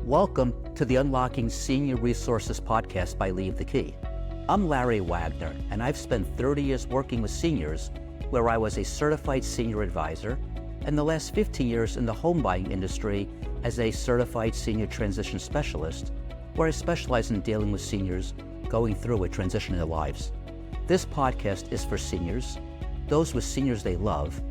Welcome to the Unlocking Senior Resources podcast by Leave the Key. I'm Larry Wagner, and I've spent 30 years working with seniors where I was a certified senior advisor and the last 15 years in the home buying industry as a certified senior transition specialist, where I specialize in dealing with seniors going through a transition in their lives. This podcast is for seniors, those with seniors they love,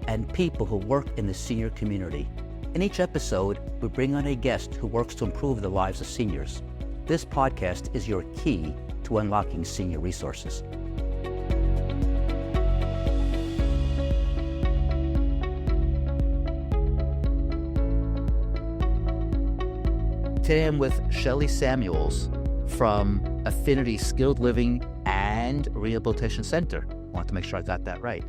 and people who work in the senior community. In each episode, we bring on a guest who works to improve the lives of seniors. This podcast is your key to unlocking senior resources. Today I'm with Shelly Samuels from Affinity Skilled Living and Rehabilitation Center. I want to make sure I got that right.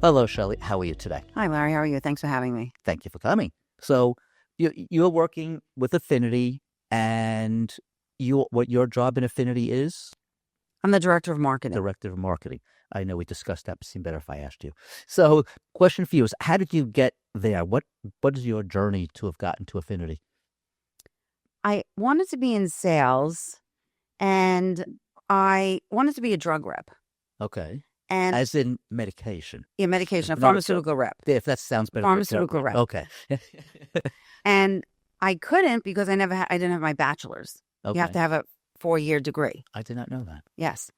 Hello, Shelly. How are you today? Hi, Larry. How are you? Thanks for having me. Thank you for coming. So you're working with Affinity, and what your job in Affinity is? I'm the Director of Marketing. Director of Marketing. I know we discussed that, but it seemed better if I asked you. So question for you is, how did you get there? What is your journey to have gotten to Affinity? I wanted to be in sales, and I wanted to be a drug rep. Okay. And as in medication. Yeah, medication, a pharmaceutical rep. If that sounds better. Pharmaceutical rep. Okay. And I couldn't because I didn't have my bachelor's. Okay. You have to have a 4-year degree. I did not know that. Yes.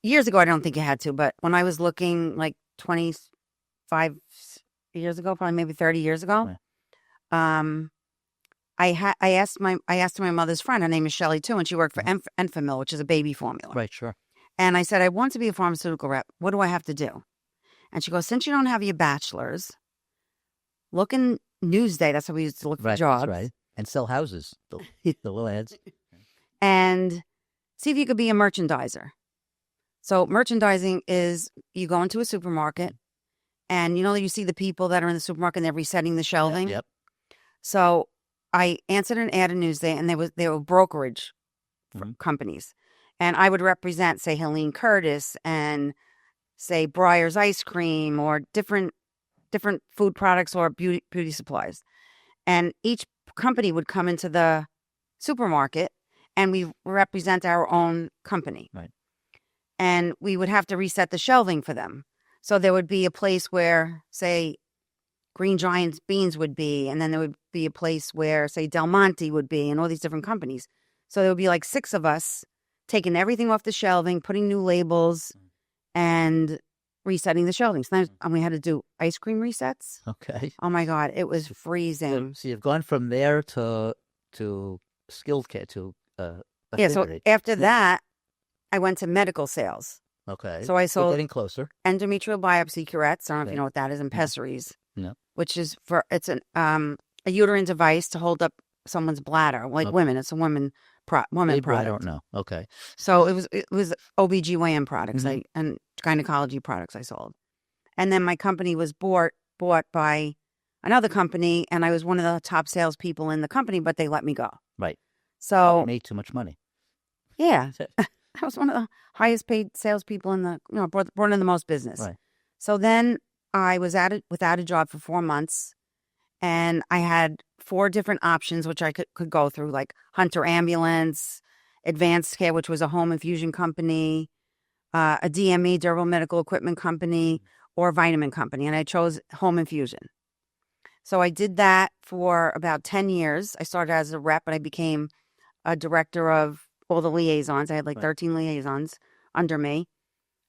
Years ago, I don't think you had to, but when I was looking like 25 years ago, probably maybe 30 years ago, Right. I asked my mother's friend, her name is Shelly too, and she worked for Enfamil, which is a baby formula. Right, sure. And I said, I want to be a pharmaceutical rep. What do I have to do? And she goes, since you don't have your bachelor's, look in Newsday. That's how we used to look for jobs. That's right. And sell houses, the little ads. And see if you could be a merchandiser. So merchandising is you go into a supermarket and you see the people that are in the supermarket and they're resetting the shelving. Yep. So I answered an ad in Newsday, and they were brokerage companies. And I would represent, say, Helene Curtis and, say, Breyer's Ice Cream or different food products or beauty supplies. And each company would come into the supermarket, and we represent our own company. Right. And we would have to reset the shelving for them. So there would be a place where, say, Green Giant's beans would be, and then there would be a place where, say, Del Monte would be, and all these different companies. So there would be like 6 of us taking everything off the shelving, putting new labels, and resetting the shelving. So then we had to do ice cream resets. Okay. Oh my God, it was freezing. So you've gone from there to skilled care to yeah. So Affinity. after that, I went to medical sales. Okay. So I We're sold getting closer. endometrial biopsy curettes. I don't know if Okay. you know what that is, and pessaries. No. Which is it's a uterine device to hold up someone's bladder, like Okay. women. It's a woman Maybe product. I don't know. Okay. So it was OBGYN products Mhm. and gynecology products I sold. And then my company was bought by another company, and I was one of the top salespeople in the company, but they let me go. Right. So Made too much money. yeah, I was one of the highest paid salespeople in the brought in the most business. Right. So then I was without a job for 4 months, and I had 4 different options which I could go through, like Hunter Ambulance, Advanced Care, which was a home infusion company, a DME, durable medical equipment company, or a vitamin company, and I chose home infusion. So I did that for about 10 years. I started as a rep, and I became a director of all the liaisons. I had like Right. 13 liaisons under me.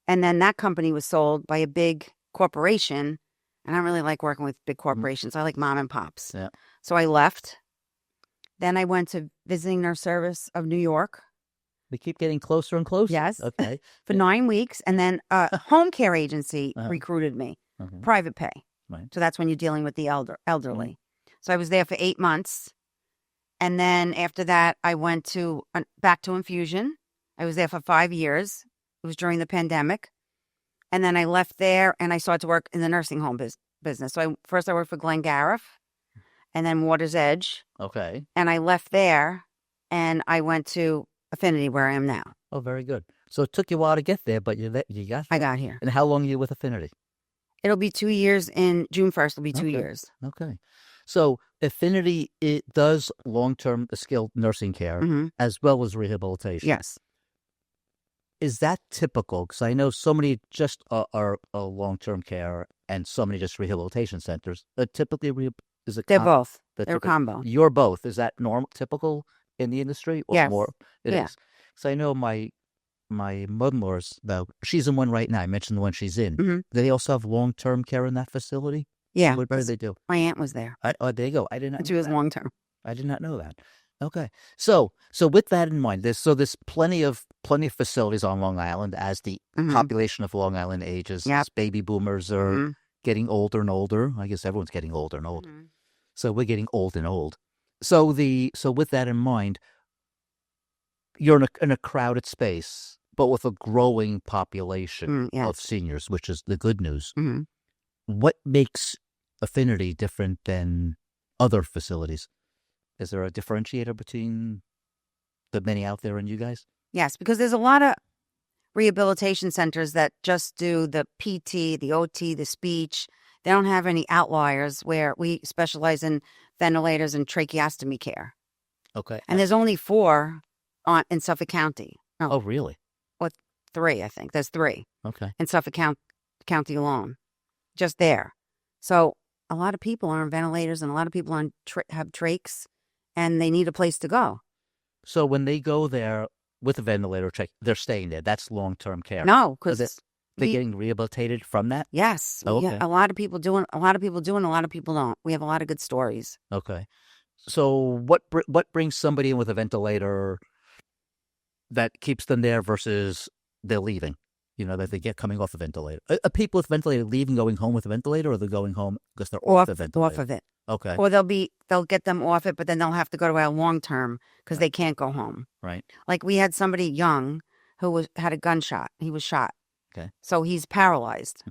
And then that company was sold by a big corporation, and I don't really like working with big corporations. I like mom and pops. Yeah. So I left. Then I went to Visiting Nurse Service of New York. We keep getting closer and closer. Yes. Okay. For 9 weeks. And then a home care agency recruited me, Mhm. private pay. Right. So that's when you're dealing with the elderly. So I was there for 8 months. And then after that, I went back to infusion. I was there for 5 years. It was during the pandemic. And then I left there, and I started to work in the nursing home business. So first I worked for Glengarriff, and then Water's Edge. Okay. And I left there, and I went to Affinity, where I am now. Oh, very good. So it took you a while to get there, but you got there. I got here. And how long are you with Affinity? It'll be 2 years in June 1st. It'll be 2 Okay. years. Okay. So Affinity, it does long-term skilled nursing care Hmm. as well as rehabilitation. Yes. Is that typical? Because I know so many just are long-term care and so many just rehabilitation centers. Typically, is it They're both. the They're a typical? combo. You're both. Is that normal, typical in the industry or Yes. more? It Yeah. is. Because I know my mother-in-law's, though, she's in one right now. I mentioned the one she's in. Hmm. Do they also have long-term care in that facility? Yeah. What do they do? My aunt was there. Oh, there you go. I did not And she know was that. long term. I did not know that. Okay. So with that in mind, there's plenty of facilities on Long Island as the Hmm. population of Long Island ages. Yep. As baby boomers are Hmm. getting older and older. I guess everyone's getting older and older. Hmm. So we're getting old and old. So with that in mind, you're in a crowded space, but with a growing population Yes. of seniors, which is the good news. Hmm. What makes Affinity different than other facilities? Is there a differentiator between the many out there and you guys? Yes, because there's a lot of rehabilitation centers that just do the PT, the OT, the speech. They don't have any outliers where we specialize in ventilators and tracheostomy care. Okay. And there's only 4 in Suffolk County. Oh, really? What, 3, I think. There's 3 Okay. in Suffolk County alone, just there. So a lot of people are on ventilators and a lot of people have trachs, and they need a place to go. So when they go there with a ventilator check, they're staying there. That's long-term care. No, because they're getting rehabilitated from that? yes. Oh, okay. A lot of people do, a lot of people don't. We have a lot of good stories. Okay. So what brings somebody in with a ventilator that keeps them there versus they're leaving? That they get coming off a ventilator. Are people with ventilator leaving, going home with a ventilator, or they're going home because they're off the ventilator? Off of it. Okay. Or they'll get them off it, but then they'll have to go to our long term because they can't go home. Right. Like we had somebody young who had a gunshot. He was shot. Okay. So he's paralyzed.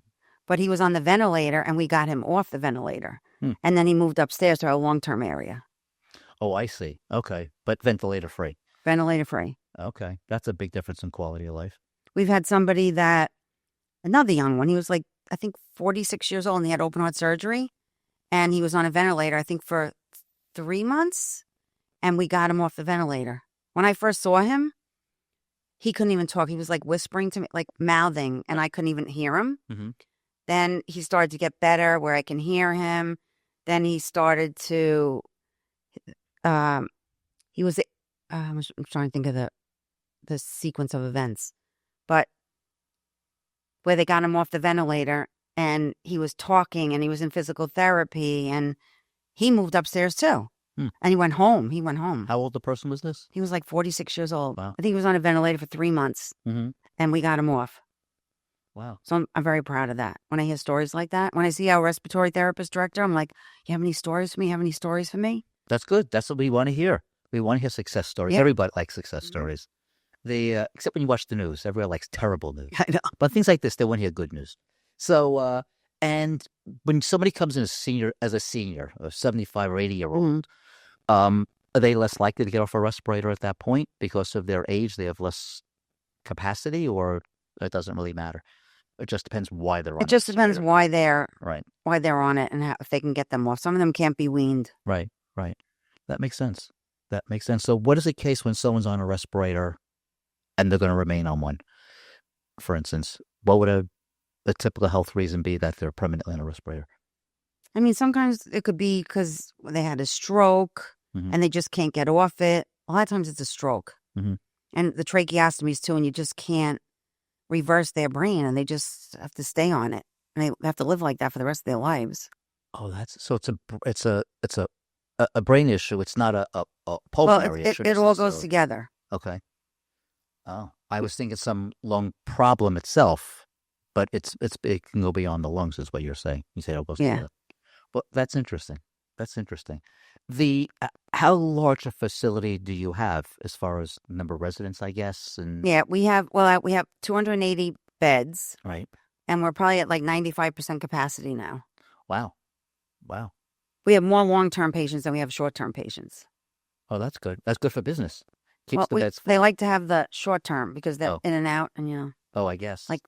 But he was on the ventilator and we got him off the ventilator. Hmm. And then he moved upstairs to our long term area. Oh, I see. Okay. But ventilator free. Ventilator free. Okay. That's a big difference in quality of life. We've had somebody another young one, he was like, I think 46 years old and he had open heart surgery. And he was on a ventilator, I think, for 3 months. And we got him off the ventilator. When I first saw him, he couldn't even talk. He was like whispering to me, like mouthing, and I couldn't even hear him. Mm-hmm. Then he started to get better where I can hear him. Then he started to, I'm trying to think of the sequence of events. But where they got him off the ventilator and he was talking and he was in physical therapy and he moved upstairs too. And he went home. How old the person was this? He was like 46 years old. Wow. I think he was on a ventilator for 3 months. Mm-hmm. And we got him off. Wow. So I'm very proud of that. When I hear stories like that, when I see our respiratory therapist director, I'm like, you have any stories for me? Have any stories for me? That's good. That's what we want to hear. We want to hear success stories. Yeah. Everybody likes success stories. Except when you watch the news. Everybody likes terrible news. I know. But things like this, they want to hear good news. So, and when somebody comes in as a senior, a 75 or 80-year-old, are they less likely to get off a respirator at that point because of their age? They have less capacity, or it doesn't really matter? It just depends why they're on it. It just depends why they're right. Why they're on it and if they can get them off. Some of them can't be weaned. Right. That makes sense. So what is the case when someone's on a respirator and they're going to remain on one? For instance, what would a typical health reason be that they're permanently on a respirator? I mean, sometimes it could be because they had a stroke and they just can't get off it. A lot of times it's a stroke. Mm-hmm. And the tracheostomies too, and you just can't reverse their brain and they just have to stay on it. And they have to live like that for the rest of their lives. Oh, it's a brain issue. It's not a pulmonary issue. It all goes together. Okay. Oh, I was thinking some lung problem itself, but it can go beyond the lungs, is what you're saying. You say it all goes together. Well, that's interesting. How large a facility do you have as far as number of residents, I guess? And yeah, we have 280 beds. Right. And we're probably at like 95% capacity now. Wow. We have more long-term patients than we have short-term patients. Oh, that's good. That's good for business. Keeps the beds full. They like to have the short-term because they're in and out and, Oh, I guess. Like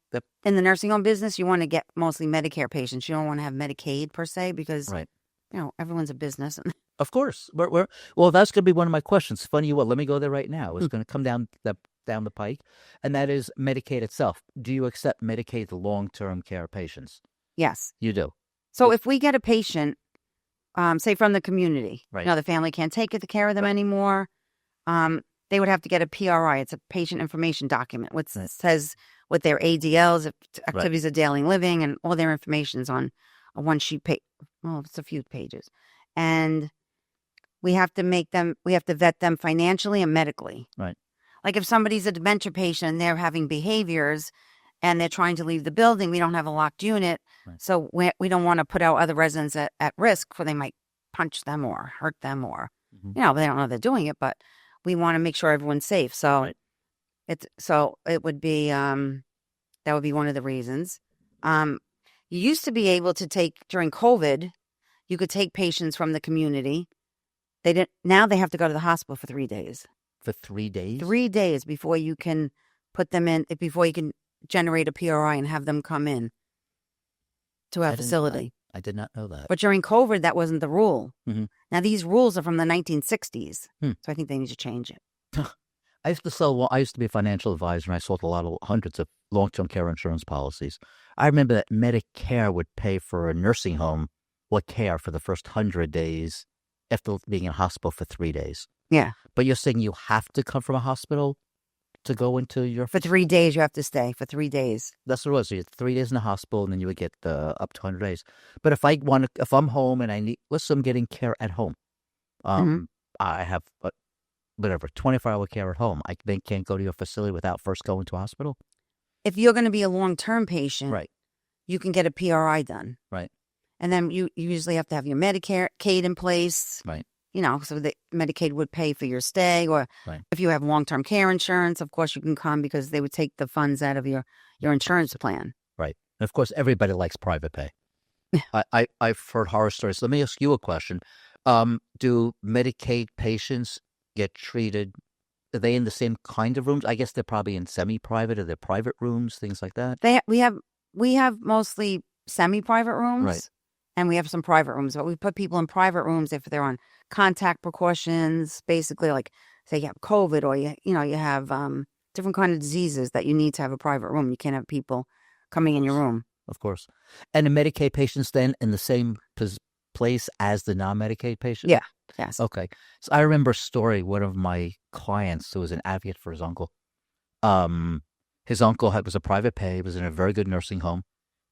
in the nursing home business, you want to get mostly Medicare patients. You don't want to have Medicaid per se because, everyone's a business. Of course. Well, that's going to be one of my questions. Funny you will. Let me go there right now. It's going to come down the pike, and that is Medicaid itself. Do you accept Medicaid long-term care patients? Yes. You do. So if we get a patient, say from the community, Right. the family can't take the care of them anymore, they would have to get a PRI. It's a patient information document, which says what their ADLs, activities of daily living, and all their information is on a one-sheet page. Well, it's a few pages. And we have to vet them financially and medically. Right. Like if somebody's a dementia patient and they're having behaviors and they're trying to leave the building, we don't have a locked unit. Right. So we don't want to put our other residents at risk for they might punch them or hurt them or, they don't know they're doing it, but we want to make sure everyone's safe. So it would be, that would be one of the reasons. You used to be able to take, during COVID, you could take patients from the community. Now they have to go to the hospital for 3 days. For 3 days? 3 days before you can put them in, before you can generate a PRI and have them come in to our facility. I did not know that. But during COVID, that wasn't the rule. Mm-hmm. Now, these rules are from the 1960s. So I think they need to change it. I used to be a financial advisor, and I sold hundreds of long-term care insurance policies. I remember that Medicare would pay for a nursing home care for the first 100 days after being in a hospital for 3 days. Yeah. But you're saying you have to come from a hospital to go into your... For 3 days, you have to stay for 3 days. That's what it was. So you had 3 days in the hospital, and then you would get up to 100 days. But if I'm home and I'm getting care at home, I have 24-hour care at home. I then can't go to your facility without first going to a hospital? If you're going to be a long-term patient, right, you can get a PRI done. Right. And then you usually have to have your Medicaid in place. Right. So the Medicaid would pay for your stay, or if you have long-term care insurance, of course you can come because they would take the funds out of your insurance plan. Right. And of course, everybody likes private pay. I've heard horror stories. Let me ask you a question. Do Medicaid patients get treated? Are they in the same kind of rooms? I guess they're probably in semi-private, or they're private rooms, things like that. We have mostly semi-private rooms. Right. And we have some private rooms, but we put people in private rooms if they're on contact precautions, basically, like say you have COVID or you have different kind of diseases that you need to have a private room. You can't have people coming in your room. Of course. And the Medicaid patients then in the same place as the non-Medicaid patients? Yeah. Yes. Okay. So I remember a story. One of my clients who was an advocate for his uncle. His uncle was a private pay, was in a very good nursing home,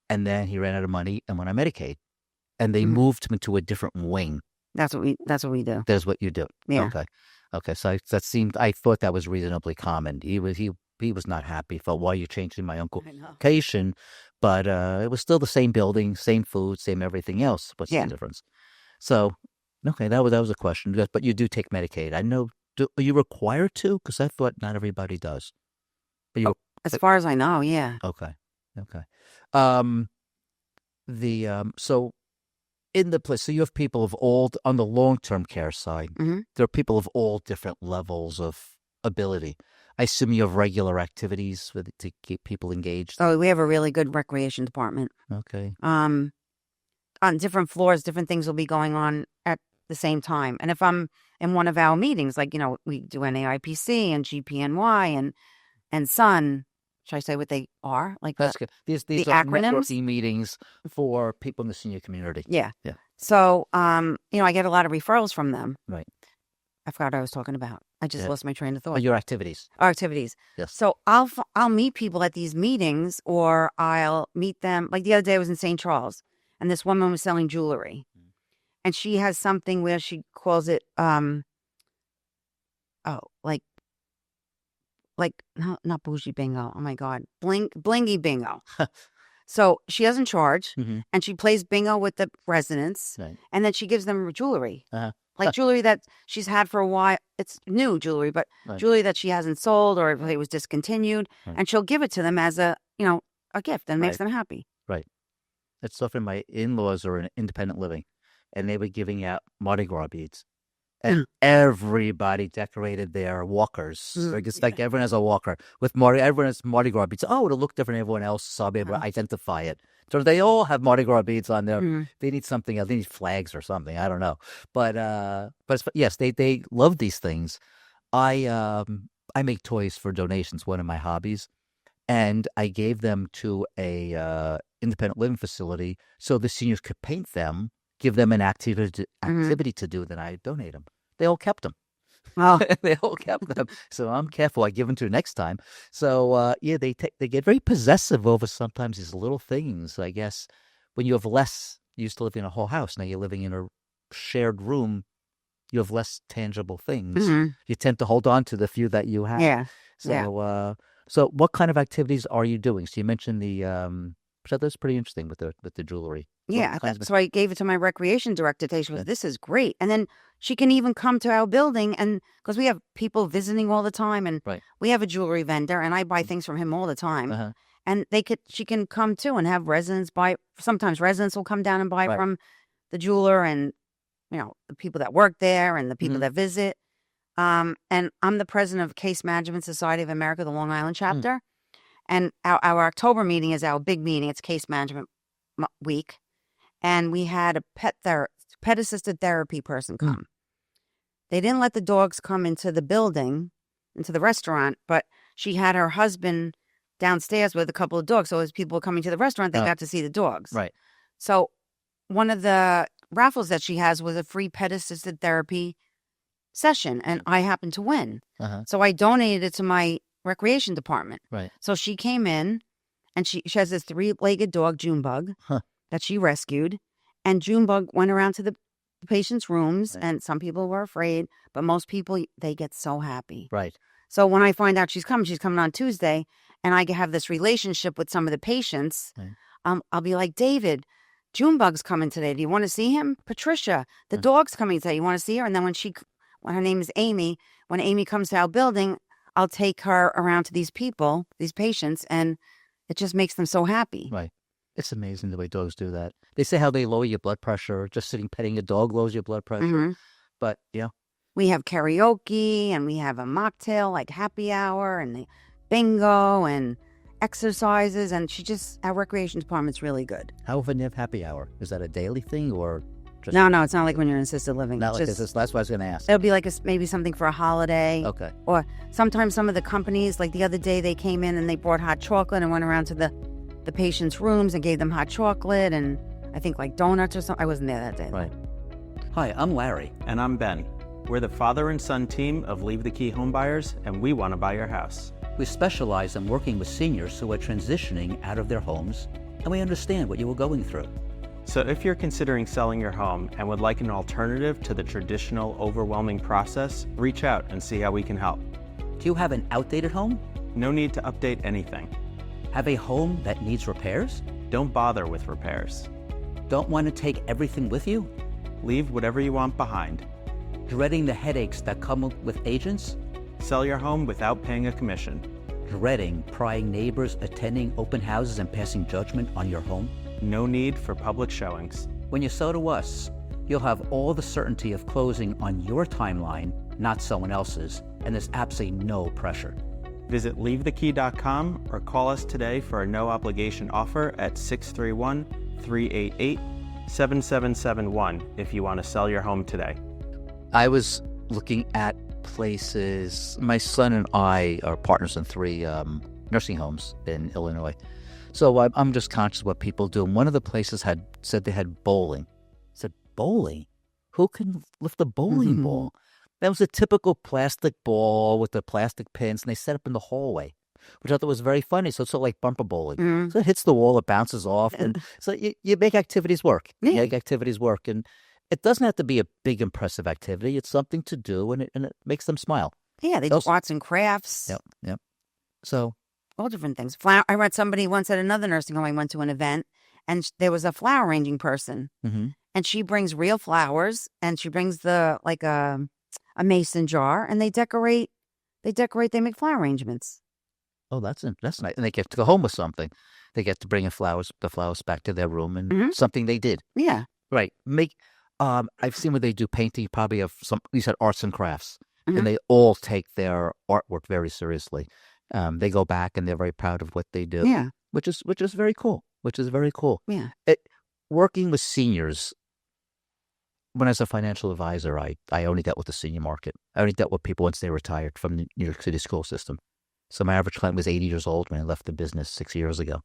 and then he ran out of money and went on Medicaid. And they moved him to a different wing. That's what we do. That's what you do. Yeah. Okay. So I thought that was reasonably common. He was not happy. Felt, why are you changing my uncle's location? But it was still the same building, same food, same everything else. What's the difference? So, okay, that was a question. But you do take Medicaid. I know. Are you required to? Because I thought not everybody does. But as far as I know, yeah. Okay. So in the place, so you have people on the long-term care side, there are people of all different levels of ability. I assume you have regular activities to keep people engaged. Oh, we have a really good recreation department. Okay. On different floors, different things will be going on at the same time. And if I'm in one of our meetings, like, we do NAIPC and GPNY and SUN, should I say what they are? Like that's good. These the are acronyms? networking meetings for people in the senior community. Yeah. So, I get a lot of referrals from them. Right. I forgot what I was talking about. I just lost my train of thought. Your activities. Our activities. Yes. So I'll meet people at these meetings, or I'll meet them. Like the other day I was in St. Charles, and this woman was selling jewelry. And she has something where she calls it, not bougie bingo. Oh my God. Blingy bingo. So she doesn't charge, and she plays bingo with the residents, and then she gives them jewelry. Like jewelry that she's had for a while. It's new jewelry, but jewelry that she hasn't sold or it was discontinued. And she'll give it to them as a gift and makes them happy. Right. It's so often my in-laws are in independent living, and they were giving out Mardi Gras beads. And everybody decorated their walkers. It's like everyone has a walker with everyone has Mardi Gras beads. Oh, it'll look different than everyone else, so I'll be able to identify it. So they all have Mardi Gras beads on there. Mhm. They need something else. They need flags or something. I don't know. But yes, they love these things. I make toys for donations, one of my hobbies, and I gave them to a independent living facility so the seniors could paint them, give them an activity to do. Then I donate them. They all kept them. Oh, They all kept them. So I'm careful. I give them to next time. So yeah, they get very possessive over sometimes these little things. I guess when you have less, you used to live in a whole house. Now you're living in a shared room. You have less tangible things. mhm. You tend to hold on to the few that you have. Yeah. So Yeah. so what kind of activities are you doing? So you mentioned the so that's pretty interesting with the jewelry. What Yeah. kinds of So I gave it to my recreation director today. She goes, okay. "This is great." And then she can even come to our building, and because we have people visiting all the time, and Right. we have a jewelry vendor, and I buy things from him all the time. Uh-huh. And she can come too and have residents buy. Sometimes residents will come down and buy Right. from the jeweler, and the people that work there and the people Mhm. that visit. And I'm the president of Case Management Society of America, the Long Island Mm. chapter. And our October meeting is our big meeting. It's Case Management Week. And we had a pet assisted therapy person Mm. come. They didn't let the dogs come into the building, into the restaurant, but she had her husband downstairs with a couple of dogs. So as people were coming to the restaurant, they Oh. got to see the dogs. Right. So one of the raffles that she has was a free pet assisted therapy session, and I happened to win. Uh-huh. So I donated it to my recreation department. Right. So she came in, and she has this 3-legged dog, Junebug, Huh. that she rescued. And Junebug went around to the patients' rooms, Right. and some people were afraid, but most people, they get so happy. Right. So when I find out she's coming on Tuesday, and I have this relationship with some of the patients, Right. I'll be like, David, Junebug's coming today. Do you want to see him? Patricia, the Huh. dog's coming today. You want to see her? And then when her name is Amy, when Amy comes to our building, I'll take her around to these people, these patients, and it just makes them so happy. Right. It's amazing the way dogs do that. They say how they lower your blood pressure. Just sitting petting a dog lowers your blood pressure. Mhm. But yeah. We have karaoke, and we have a mocktail, like happy hour, and the bingo, and exercises. And our recreation department's really good. How often do you have happy hour? Is that a daily thing or just No, it's not like when you're in assisted living. not It's like just, this? That's what I was going to ask. it'll be like maybe something for a holiday. Okay. Or sometimes some of the companies, like the other day, they came in and they brought hot chocolate and went around to the patients' rooms and gave them hot chocolate and I think like donuts or something. I wasn't there that day. Right. Hi, I'm Larry. And I'm Ben. We're the father and son team of Leave the Key Homebuyers, and we want to buy your house. We specialize in working with seniors who are transitioning out of their homes, and we understand what you were going through. So if you're considering selling your home and would like an alternative to the traditional overwhelming process, reach out and see how we can help. Do you have an outdated home? No need to update anything. Have a home that needs repairs? Don't bother with repairs. Don't want to take everything with you? Leave whatever you want behind. Dreading the headaches that come with agents? Sell your home without paying a commission. Dreading prying neighbors attending open houses and passing judgment on your home? No need for public showings. When you sell to us, you'll have all the certainty of closing on your timeline, not someone else's, and there's absolutely no pressure. Visit leavethekey.com or call us today for a no-obligation offer at 631-388-7771 if you want to sell your home today. I was looking at places. My son and I are partners in 3 nursing homes in Illinois. So I'm just conscious of what people do. And one of the places said they had bowling. I said, bowling? Who can lift a bowling ball? That was a typical plastic ball with the plastic pins, and they set up in the hallway, which I thought was very funny. So it's sort of like bumper bowling. Mhm. So it hits the wall, it bounces off. And so you make activities work. Yeah. You make activities work. And it doesn't have to be a big, impressive activity. It's something to do, and it makes them smile. Yeah, they do arts and crafts. Yep. So, All different things. I read somebody once at another nursing home. I went to an event, and there was a flower arranging person, mhm. and she brings real flowers, and she brings a mason jar, and they decorate. They make flower arrangements. Oh, that's nice. And they get to go home with something. They get to bring the flowers back to their room, and something they did. Yeah. Right. I've seen where they do painting, probably of you said arts and crafts, Mhm. and they all take their artwork very seriously. They go back and they're very proud of what they do. Yeah. Which is very cool. which is very cool. Yeah. Working with seniors, when I was a financial advisor, I only dealt with the senior market. I only dealt with people once they retired from the New York City school system. So my average client was 80 years old when I left the business 6 years ago.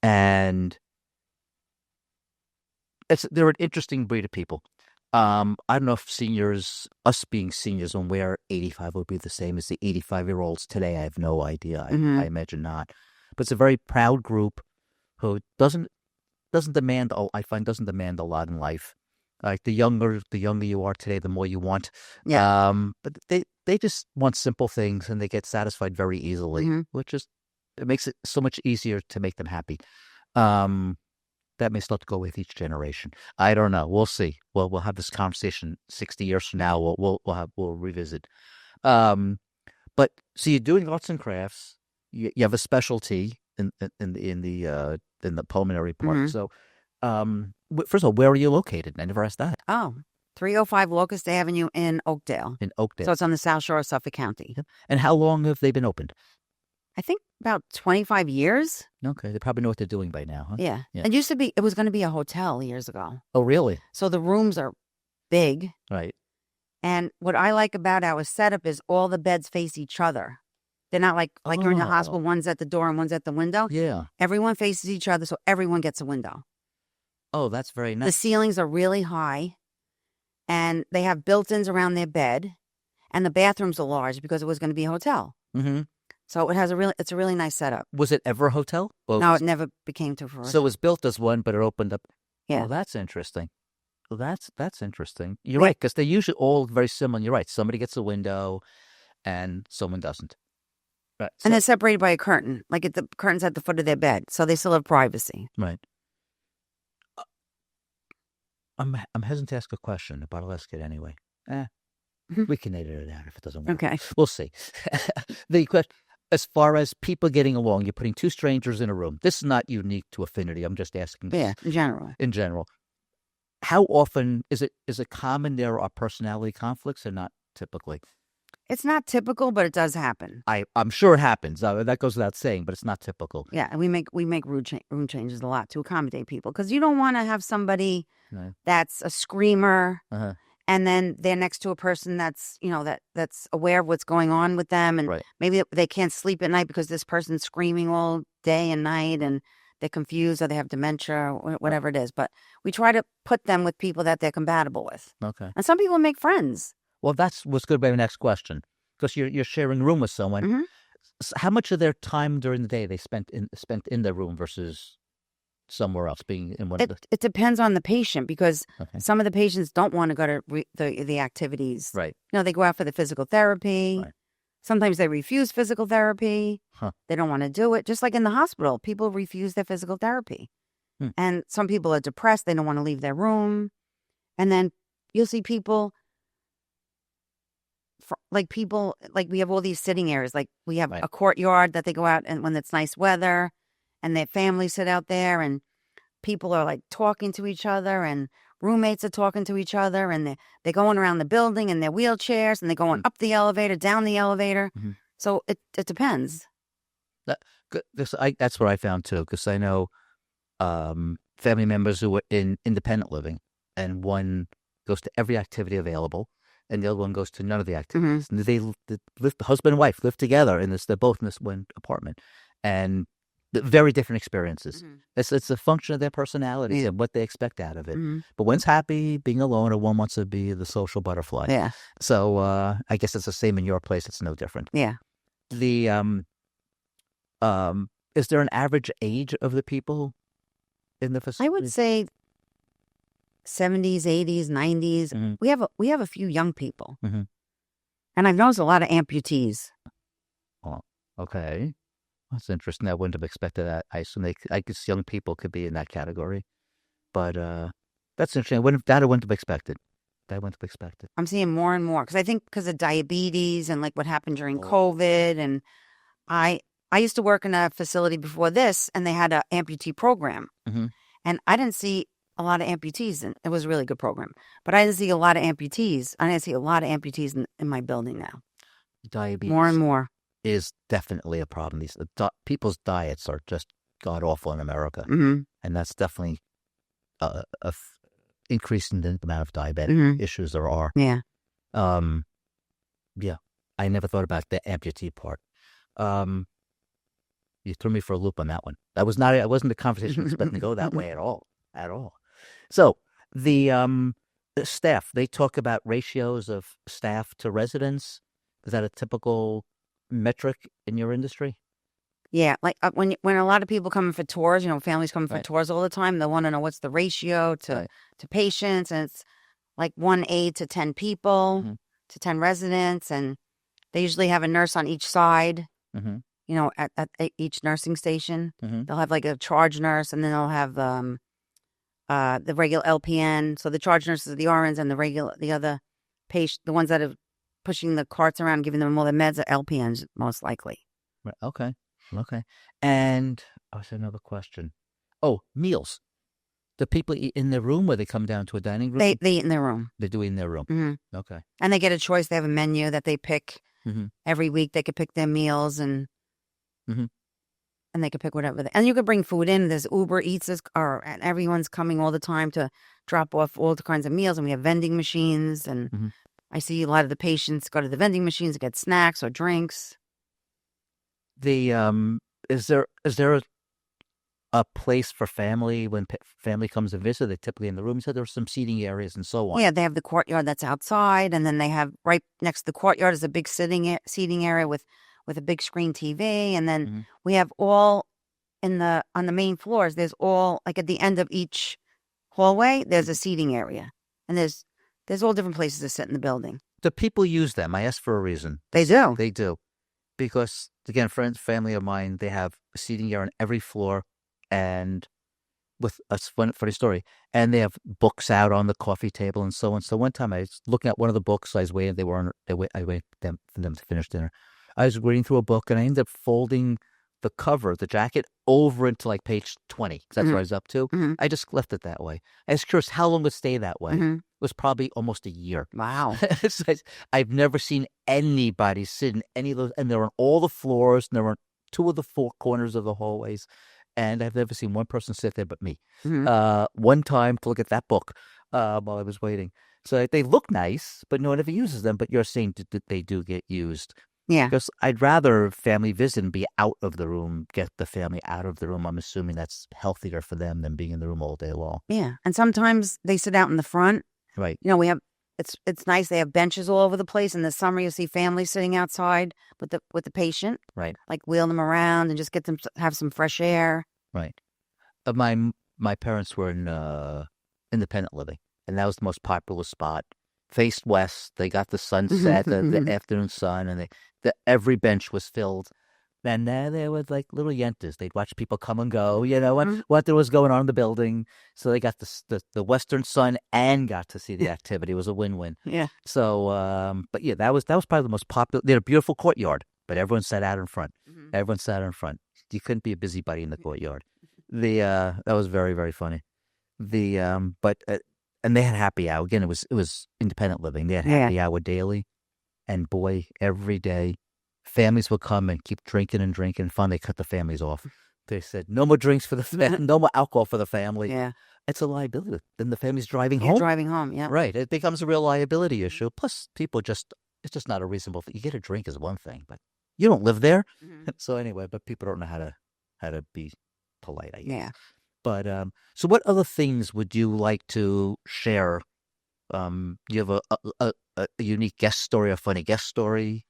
And they're an interesting breed of people. I don't know if us being seniors, when we're 85, would be the same as the 85-year-olds today. I have no idea. I imagine not. But it's a very proud group who doesn't demand a lot in life. Like the younger you are today, the more you want. Yeah. But they just want simple things, and they get satisfied very easily, which is, it makes it so much easier to make them happy. That may still have to go with each generation. I don't know. We'll see. We'll have this conversation 60 years from now. We'll revisit. But so you're doing arts and crafts. You have a specialty in the pulmonary part. So, first of all, where are you located? I never asked that. 305 Locust Avenue in Oakdale. In Oakdale. So it's on the South Shore of Suffolk County. And how long have they been opened? I think about 25 years. Okay, they probably know what they're doing by now, huh? Yeah. It was going to be a hotel years ago. Oh, really? So the rooms are big. Right. And what I like about our setup is all the beds face each other. They're not like you're in the hospital, one's at the door and one's at the window. Yeah. Everyone faces each other, so everyone gets a window. Oh, that's very nice. The ceilings are really high, and they have built-ins around their bed, and the bathrooms are large because it was going to be a hotel. Mm-hmm. So it's a really nice setup. Was it ever a hotel? Well, no, it never became to fruition. So it was built as one, but it opened up. Yeah. Oh, that's interesting. Well, that's interesting. You're right, because they're usually all very similar. You're right. Somebody gets a window, and someone doesn't. Right. And they're separated by a curtain. Like the curtain's at the foot of their bed, so they still have privacy. Right. I'm hesitant to ask a question, but I'll ask it anyway. We can edit it out if it doesn't work. Okay. We'll see. The question, as far as people getting along, you're putting two strangers in a room. This is not unique to Affinity. I'm just asking. Yeah, in general. In general. How often is it common there are personality conflicts or not typically? It's not typical, but it does happen. I'm sure it happens. That goes without saying, but it's not typical. Yeah, and we make room changes a lot to accommodate people because you don't want to have somebody that's a screamer, and then they're next to a person that's that's aware of what's going on with them, and maybe they can't sleep at night because this person's screaming all day and night, and they're confused or they have dementia or whatever it is. But we try to put them with people that they're compatible with. Okay, and some people make friends. Well, that's what's going to be my next question, because you're sharing a room with someone. So how much of their time during the day they spent in their room versus somewhere else, being in one? It depends on the patient, because some of the patients don't want to go to the activities. Right. They go out for the physical therapy. Right. Sometimes they refuse physical therapy. They don't want to do it. Just like in the hospital, people refuse their physical therapy. And some people are depressed. They don't want to leave their room. And then you'll see people... Like we have all these sitting areas. Like we have a courtyard that they go out and when it's nice weather, and their families sit out there, and people are like talking to each other, and roommates are talking to each other, and they're going around the building in their wheelchairs, and they're going up the elevator, down the elevator. So it depends. That's what I found too, because I know family members who are in independent living, and one goes to every activity available, and the other one goes to none of the activities. And they live, husband and wife live together they're both in this one apartment, and very different experiences. It's a function of their personality and what they expect out of it. But one's happy being alone, and one wants to be the social butterfly. Yeah. So I guess it's the same in your place. It's no different. Yeah. The is there an average age of the people in the facility? I would say 70s, 80s, 90s. We have a few young people, and I've noticed a lot of amputees. Oh, okay, that's interesting. I wouldn't have expected that. I assume I guess young people could be in that category, but that's interesting. I wouldn't have expected. I'm seeing more and more because I think because of diabetes and like what happened during COVID, and I used to work in a facility before this, and they had an amputee program, and I didn't see a lot of amputees. It was a really good program, but I didn't see a lot of amputees. I didn't see a lot of amputees in my building now. Diabetes more and more is definitely a problem. These people's diets are just god awful in America, Mm-hmm. and that's definitely increasing the amount of diabetic Mm-hmm. issues there are. Yeah. Yeah, I never thought about the amputee part. You threw me for a loop on that one. That was not. I wasn't the conversation expecting to go that way at all. At all. So the staff, they talk about ratios of staff to residents. Is that a typical metric in your industry? Yeah, like when a lot of people come in for tours, families come for Right. tours all the time. They want to know what's the ratio to Right. to patients, and it's like 1 aide to 10 people Mhm. to 10 residents, and they usually have a nurse on each side. Mm-hmm. At each nursing station, Mm-hmm. they'll have like a charge nurse, and then they'll have the regular LPN. So the charge nurses are the RNs, and the other patient, the ones that are pushing the carts around, giving them all the meds, are LPNs most likely. Right. Okay. Okay. And I was another question. Oh, meals. Do people eat in their room or they come down to a dining room? They eat in their room. They do eat in their room. Mm-hmm. Okay. And they get a choice. They have a menu that they pick Mm-hmm. every week. They could pick their meals, and Mm-hmm. and they could pick whatever. And you could bring food in. There's Uber Eats, and everyone's coming all the time to drop off all kinds of meals. And we have vending machines. And Mhm. I see a lot of the patients go to the vending machines to get snacks or drinks. Is there a place for family when family comes to visit? They typically in the room. You said there are some seating areas and so on. Yeah, they have the courtyard that's outside, and then they have right next to the courtyard is a big seating area with a big screen TV, and then Mhm. we have all on the main floors. There's all like at the end of each hallway. There's a seating area, and there's all different places to sit in the building. Do people use them? I asked for a reason. They do. They do. Because, again, friends, family of mine, they have a seating area on every floor, and with a funny story, and they have books out on the coffee table and so on. So one time I was looking at one of the books, I was waiting, I waited for them to finish dinner. I was reading through a book, and I ended up folding the cover, the jacket, over into like page 20, because that's Mhm. what I was up to. Mhm. I just left it that way. I was curious how long it would stay that way. Mhm. It was probably almost a year. Wow. I've never seen anybody sit in any of those, and they're on all the floors, and they're on two of the four corners of the hallways, and I've never seen one person sit there but me. Mhm. One time to look at that book while I was waiting. So they look nice, but no one ever uses them. But you're saying that they do get used. Yeah. Because I'd rather family visit and be out of the room, get the family out of the room. I'm assuming that's healthier for them than being in the room all day long. Yeah. And sometimes they sit out in the front. Right. We have it's nice. They have benches all over the place. In the summer, you see families sitting outside with the patient, Right. like wheel them around and just get them to have some fresh air. Right. My parents were in independent living, and that was the most popular spot. Faced west, they got the sunset, the afternoon sun, and every bench was filled. And there were like little yentas. They'd watch people come and go, what there was going on in the building. So they got the western sun and got to see the activity. It was a win-win. Yeah. So, but yeah, that was probably the most popular. They had a beautiful courtyard, but everyone sat out in front. Mhm. Everyone sat in front. You couldn't be a busybody in the courtyard. That was very, very funny. And they had happy hour. Again, it was independent living. They had happy hour daily, and boy, every day, families would come and keep drinking and drinking. Finally, cut the families off. They said, no more drinks for the family, no more alcohol for the family. Yeah. It's a liability. Then the family's driving You're home. driving home, yeah. Right. It becomes a real liability issue. Plus, people it's just not a reasonable thing. You get a drink is one thing, but you don't live there. Mhm. So anyway, but people don't know how to be polite, I guess. Yeah. But so what other things would you like to share? Do you have a unique guest story, a funny guest story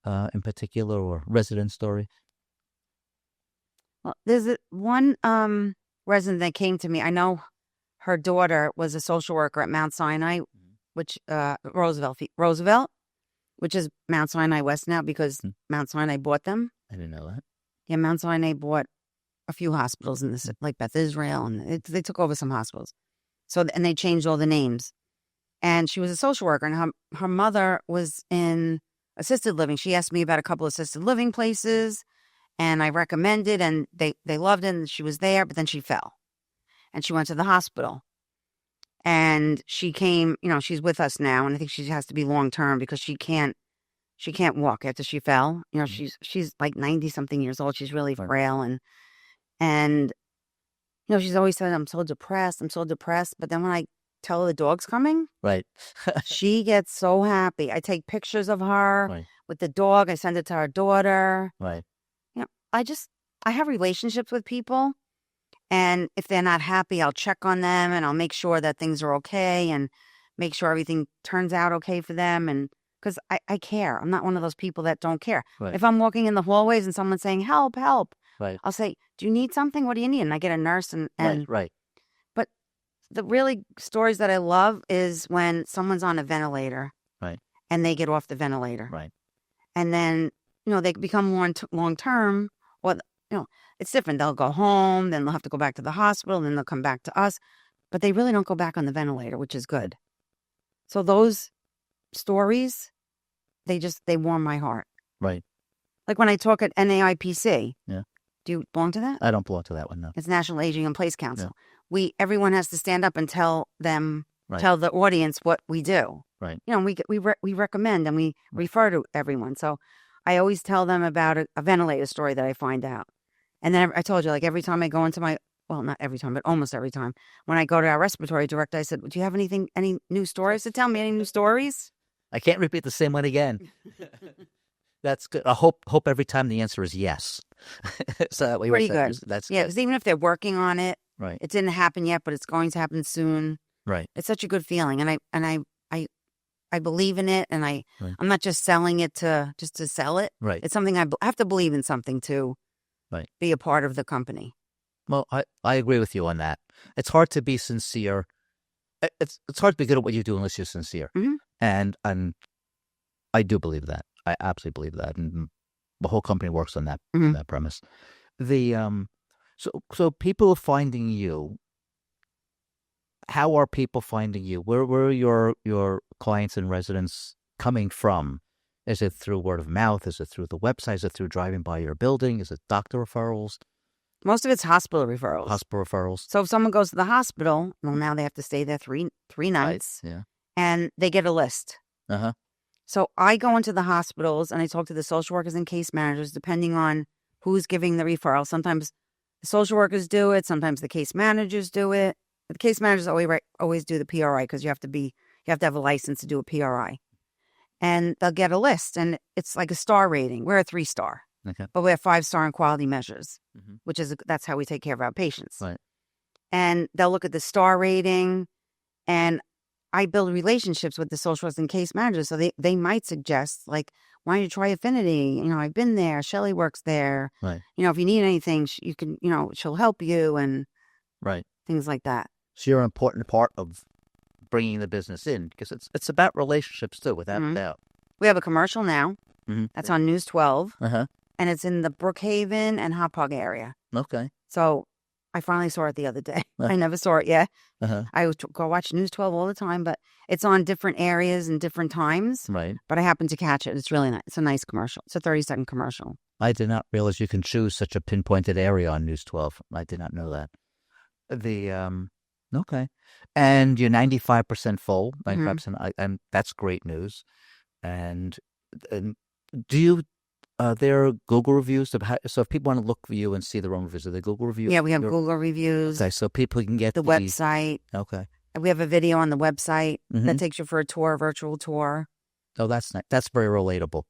in particular, or resident story? Well, there's one resident that came to me. I know her daughter was a social worker at Mount Sinai, which Roosevelt, which is Mount Sinai West now because Mount Sinai bought them. I didn't know that. Yeah, Mount Sinai bought a few hospitals in this, like Beth Israel, and they took over some hospitals. So and they changed all the names. And she was a social worker, and her mother was in assisted living. She asked me about a couple of assisted living places, and I recommended, and they loved it, and she was there, but then she fell, and she went to the hospital. And she came, she's with us now, and I think she has to be long term because she can't walk after she fell. She's like 90 something years old. She's really frail, and And, she's always said, I'm so depressed. I'm so depressed. But then when I tell her the dog's coming, Right. she gets so happy. I take pictures of her Right. with the dog. I send it to our daughter. Right. I have relationships with people. And if they're not happy, I'll check on them and I'll make sure that things are okay and make sure everything turns out okay for them. And because I care. I'm not one of those people that don't care. Right. If I'm walking in the hallways and someone's saying, help, help, Right. I'll say, do you need something? What do you need? And I get a nurse Right. but the really stories that I love is when someone's on a ventilator. Right. And they get off the ventilator. Right. And then, they become more long term, or, it's different. They'll go home, then they'll have to go back to the hospital, then they'll come back to us. But they really don't go back on the ventilator, which is good. So those stories, they warm my heart. Right. Like when I talk at NAIPC. Yeah. Do you belong to that? I don't belong to that one, no. It's National Aging in Place Council. Yeah. Everyone has to stand up and tell them, Right. tell the audience what we do. Right. We recommend and we refer to everyone. So I always tell them about a ventilator story that I find out. And then I told you, like every time I go into not every time, but almost every time, when I go to our respiratory director, I said, do you have any new stories to tell me? Any new stories? I can't repeat the same one again. That's good. I hope every time the answer is yes. So that way, pretty good. That's yeah, good. because even if they're working on it, Right. It didn't happen yet, but it's going to happen soon. Right. It's such a good feeling, and I believe in it, and Right. I'm not just selling it to sell it. Right. It's something I have to believe in something to Right. be a part of the company. Well, I agree with you on that. It's hard to be sincere. It's hard to be good at what you do unless you're sincere. Mhm. And I do believe that. I absolutely believe that, and the whole company works on that Mhm. that premise. The so people are finding you. How are people finding you? Where are your clients and residents coming from? Is it through word of mouth? Is it through the website? Is it through driving by your building? Is it doctor referrals? Most of it's hospital referrals. Hospital referrals? So if someone goes to the hospital, well, now they have to stay there three nights, Right. Yeah. and they get a list. Uh-huh. So I go into the hospitals and I talk to the social workers and case managers, depending on who's giving the referral. Sometimes the social workers do it. Sometimes the case managers do it. The case managers always do the PRI because you have to have a license to do a PRI. And they'll get a list, and it's like a star rating. We're a 3-star, Okay. but we're 5-star in quality measures, Mhm. that's how we take care of our patients. Right. And they'll look at the star rating, and I build relationships with the social workers and case managers. So they might suggest, like, why don't you try Affinity? I've been there. Shelly works there. Right. If you need anything, you can, she'll help you and Right. things like that. So you're an important part of bringing the business in because it's about relationships too, without Mhm. doubt. We have a commercial now. Mhm. That's on News 12, Uh-huh. and it's in the Brookhaven and Hauppauge area. Okay. So I finally saw it the other day. Uh. I never saw it yet. Uh-huh. I would go watch News 12 all the time, but it's on different areas and different times. Right. But I happened to catch it. It's really nice. It's a nice commercial. It's a 30-second commercial. I did not realize you can choose such a pinpointed area on News 12. I did not know that. Okay. And you're 95% full, 95%, and that's great news. And do you, there are Google reviews? So if people want to look for you and see their own reviews, are they Google reviews? Yeah, we have Google reviews, Okay, so people can get the website. Okay. We have a video on the website Mhm. that takes you for a virtual tour. Oh, that's nice. That's very relatable.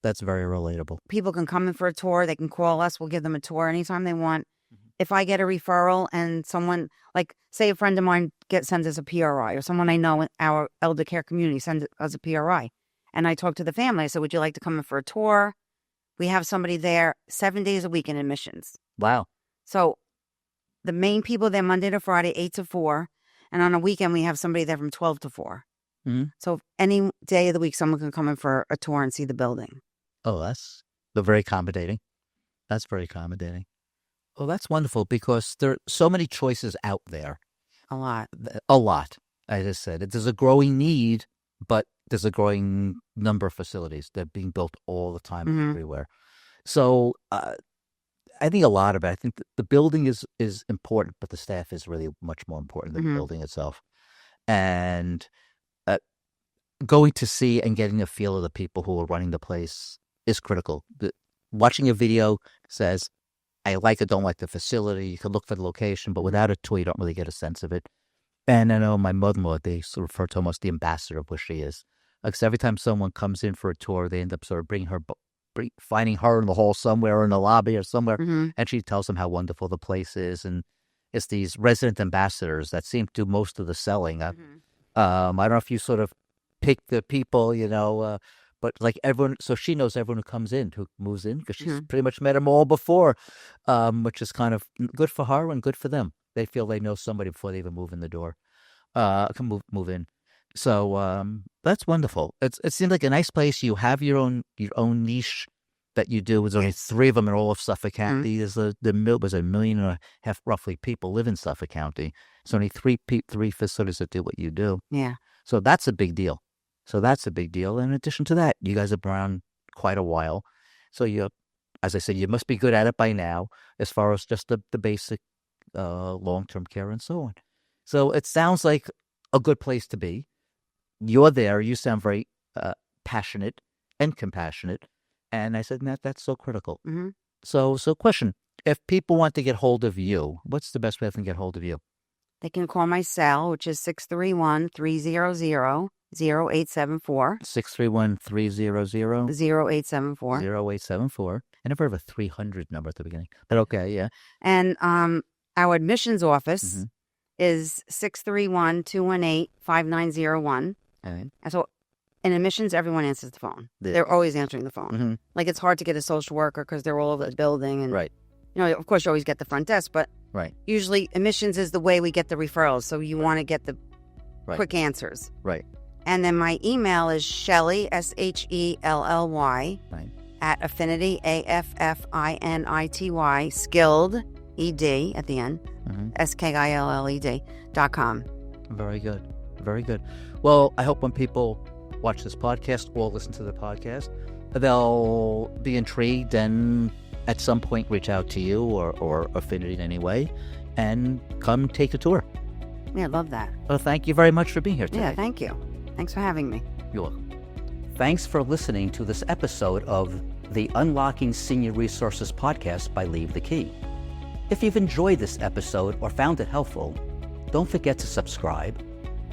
That's very relatable. People can come in for a tour. They can call us. We'll give them a tour anytime they want. If I get a referral and someone, like, say a friend of mine sends us a PRI, or someone I know in our elder care community sends us a PRI, and I talk to the family, I said, would you like to come in for a tour? We have somebody there 7 days a week in admissions. Wow. So the main people there Monday to Friday, 8 to 4. And on a weekend, we have somebody there from 12 to 4. Mhm. So any day of the week, someone can come in for a tour and see the building. Oh, they're very accommodating. That's very accommodating. Well, that's wonderful because there are so many choices out there. A lot. A lot, as I said. There's a growing need, but there's a growing number of facilities. They're being built all the time everywhere. So I think a lot of it, I think the building is important, but the staff is really much more important than the building itself. And going to see and getting a feel of the people who are running the place is critical. Watching a video says, I like or don't like the facility. You can look for the location, but without a tour, you don't really get a sense of it. And I know my mother-in-law, they sort of refer to almost the ambassador of where she is. Because every time someone comes in for a tour, they end up sort of finding her in the hall somewhere or in the lobby or somewhere. And she tells them how wonderful the place is. And it's these resident ambassadors that seem to do most of the selling. I don't know if you sort of pick the people, but like everyone, so she knows everyone who comes in, who moves in, because she's pretty much met them all before, which is kind of good for her and good for them. They feel they know somebody before they even move in the door, can move in. So that's wonderful. It seems like a nice place. You have your own niche that you do. There's only 3 of them in all of Suffolk County. There's was 1.5 million roughly people live in Suffolk County. There's only 3 facilities that do what you do. Yeah. So that's a big deal. In addition to that, you guys have been around quite a while. So as I said, you must be good at it by now, as far as just the basic long-term care and so on. So it sounds like a good place to be. You're there. You sound very passionate and compassionate. And I said, that's so critical. So question, if people want to get hold of you, what's the best way to get hold of you? They can call my cell, which is 631-300-0874. 631-300? 0874. 0874. I never have a 300 number at the beginning. But okay, yeah. And our admissions office is 631-218-5901. And so in admissions, everyone answers the phone. They're always answering the phone. Like, it's hard to get a social worker because they're all over the building. And, of course, you always get the front desk, but usually admissions is the way we get the referrals. So you want to get the quick answers. And then my email is Shelly, Shelly, at Affinity, AFFINITY, Skilled, ED at the end, SKILLED.com. Very good. Very good. Well, I hope when people watch this podcast or listen to the podcast, they'll be intrigued and at some point reach out to you or Affinity in any way and come take a tour. Yeah, I love that. Well, thank you very much for being here today. Yeah, thank you. Thanks for having me. You're welcome. Thanks for listening to this episode of the Unlocking Senior Resources podcast by Leave the Key. If you've enjoyed this episode or found it helpful, don't forget to subscribe,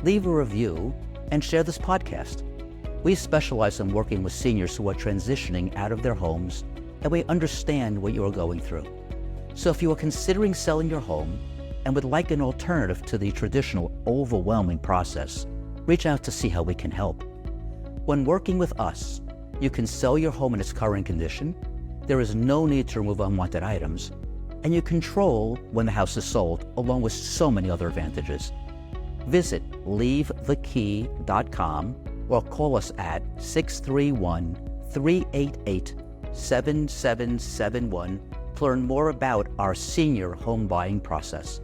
leave a review, and share this podcast. We specialize in working with seniors who are transitioning out of their homes, and we understand what you are going through. So if you are considering selling your home and would like an alternative to the traditional overwhelming process, reach out to see how we can help. When working with us, you can sell your home in its current condition, there is no need to remove unwanted items, and you control when the house is sold, along with so many other advantages. Visit leavethekey.com or call us at 631-388-7771 to learn more about our senior home buying process.